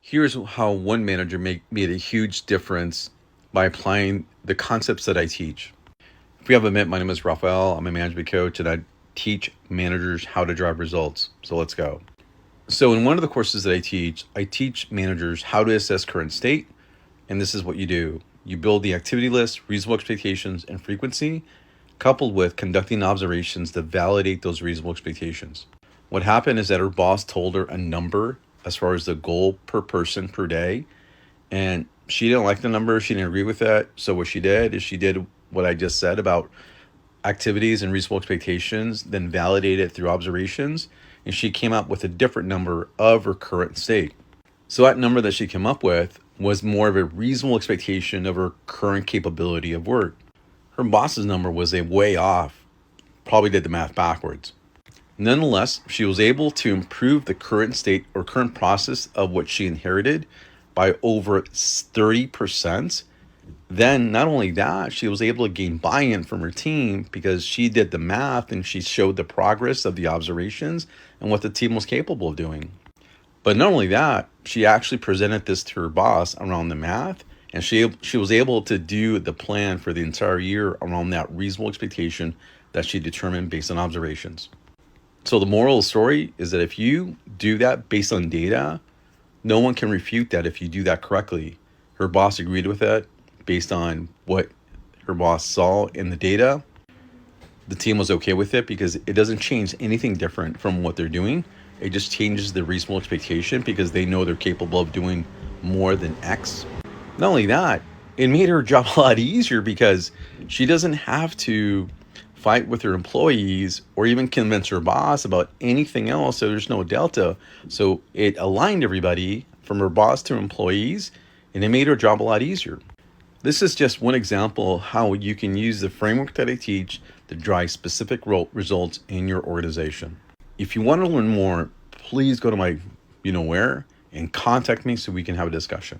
Here's how one manager made a huge difference by applying the concepts that I teach. If you haven't met, my name is Rafael. I'm a management coach and I teach managers how to drive results. So let's go. So, in one of the courses that I teach managers how to assess current state. And this is what you do: you build the activity list, reasonable expectations, and frequency, coupled with conducting observations to validate those reasonable expectations. What happened is that her boss told her a number as far as the goal per person per day, and she didn't like the number. She didn't agree with that. So what she did is she did what I just said about activities and reasonable expectations, then validate it through observations, and she came up with a different number of her current state. So that number that she came up with was more of a reasonable expectation of her current capability of work. Her boss's number was a way off, probably did the math backwards. Nonetheless, she was able to improve the current state or current process of what she inherited by over 30%. Then, not only that, she was able to gain buy in from her team because she did the math and she showed the progress of the observations and what the team was capable of doing. But not only that, she actually presented this to her boss around the math, and she was able to do the plan for the entire year around that reasonable expectation that she determined based on observations. So the moral of the story is that if you do that based on data, no one can refute that if you do that correctly. Her boss agreed with that based on what her boss saw in the data. The team was okay with it because it doesn't change anything different from what they're doing. It just changes the reasonable expectation because they know they're capable of doing more than X. Not only that, it made her job a lot easier because she doesn't have to fight with her employees or even convince her boss about anything else. So there's no delta. So it aligned everybody from her boss to employees, and it made her job a lot easier. This is just one example of how you can use the framework that I teach to drive specific results in your organization. If you want to learn more, please go to my where and contact me so we can have a discussion.